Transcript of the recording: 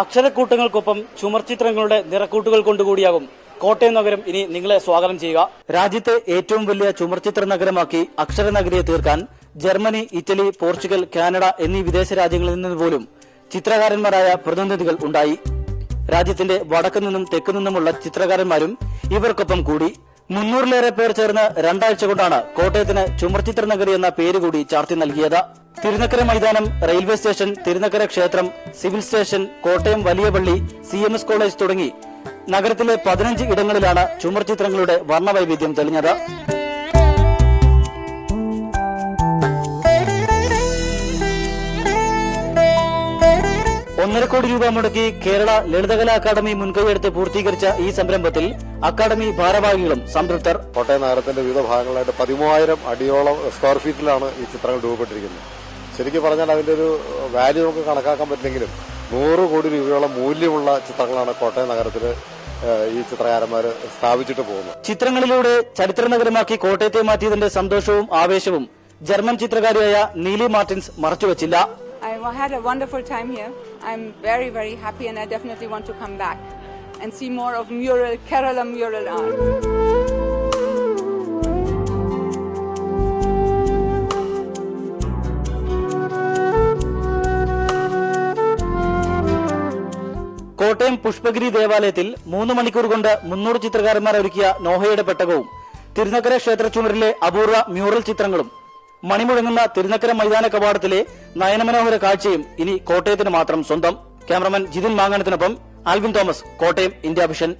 അക്ഷരക്കൂട്ടങ്ങൾക്കൊപ്പം ചുമർചിത്രങ്ങളുടെ നിറക്കൂട്ടുകൾ കൊണ്ടുകൂടിയാകും കോട്ടയം നഗരം ഇനി നിങ്ങളെ സ്വാഗതം ചെയ്യുക. രാജ്യത്തെ ഏറ്റവും വലിയ ചുമർചിത്ര നഗരമാക്കി അക്ഷരനഗരിയെ തീർക്കാൻ ജർമ്മനി, ഇറ്റലി, പോർച്ചുഗൽ, കാനഡ എന്നീ വിദേശ രാജ്യങ്ങളിൽ നിന്ന് പോലും ചിത്രകാരന്മാരായ പ്രതിനിധികൾ ഉണ്ടായി. രാജ്യത്തിന്റെ വടക്കു നിന്നും തെക്കു നിന്നുമുള്ള ചിത്രകാരന്മാരും ഇവർക്കൊപ്പം കൂടി. 300-ലേറെ പേർ ചേർന്ന് 2 ആഴ്ച കൊണ്ടാണ് കോട്ടയത്തിന് ചുമർചിത്ര നഗരി എന്ന പേര് കൂടി ചാർത്തി നൽകിയത്. തിരുനക്കര മൈതാനം, റെയിൽവേ സ്റ്റേഷൻ, തിരുനക്കര ക്ഷേത്രം, സിവിൽ സ്റ്റേഷൻ, കോട്ടയം വലിയ പള്ളി, CMS കോളേജ് തുടങ്ങി നഗരത്തിലെ 15 ഇടങ്ങളിലാണ് ചുമർചിത്രങ്ങളുടെ വർണ്ണവൈവിധ്യം തെളിഞ്ഞത്. 1.5 കോടി രൂപ മുടക്കി കേരള ലളിതകലാ അക്കാദമി മുൻകൈയെടുത്ത് പൂർത്തീകരിച്ച ഈ സംരംഭത്തിൽ അക്കാദമി ഭാരവാഹികളും സംതൃപ്തർ. കോട്ടയം നഗരത്തിന്റെ വിവിധ ഭാഗങ്ങളായിട്ട് 13,000 അടിയോളം സ്ക്വയർ ഫീറ്റിലാണ് ഈ ചിത്രങ്ങൾ രൂപപ്പെട്ടിരിക്കുന്നത്. ശരിക്കും പറഞ്ഞാൽ അതിന്റെ ഒരു വാല്യൂ നമുക്ക് കണക്കാക്കാൻ പറ്റില്ലെങ്കിലും 100 കോടി രൂപയോളം മൂല്യമുള്ള ചിത്രങ്ങളാണ് കോട്ടയം നഗരത്തിൽ ഈ ചിത്രകാരന്മാർ സ്ഥാപിച്ചിട്ട് പോകുന്നത്. ചിത്രങ്ങളിലൂടെ ചരിത്ര നഗരമാക്കി കോട്ടയത്തെ മാറ്റിയതിന്റെ സന്തോഷവും ആവേശവും ജർമ്മൻ ചിത്രകാരിയായ നീലി മാർട്ടിൻസ് മറച്ചുവെച്ചില്ല. I had a wonderful time here. I'm very, very happy and I definitely want to come back and see more of Kerala mural art. Kottayam Pushpagiri ദേവാലയത്തിൽ 3 മണിക്കൂർ കൊണ്ട് 300 ചിത്രകാരന്മാർ ഒരുക്കിയ നോഹയുടെ പെട്ടകവും, തിരുനക്കര ക്ഷേത്ര ചുമരിലെ അപൂർവ മ്യൂറൽ ചിത്രങ്ങളും, മണിമുഴങ്ങുന്ന തിരുനക്കര മൈതാന കവാടത്തിലെ നയനമനോഹര കാഴ്ചയും ഇനി കോട്ടയത്തിന് മാത്രം സ്വന്തം. ക്യാമറമാൻ ജിതിൻ മാങ്ങാനത്തിനൊപ്പം ആൽവിൻ തോമസ്, കോട്ടയം, ഇന്ത്യ വിഷൻ.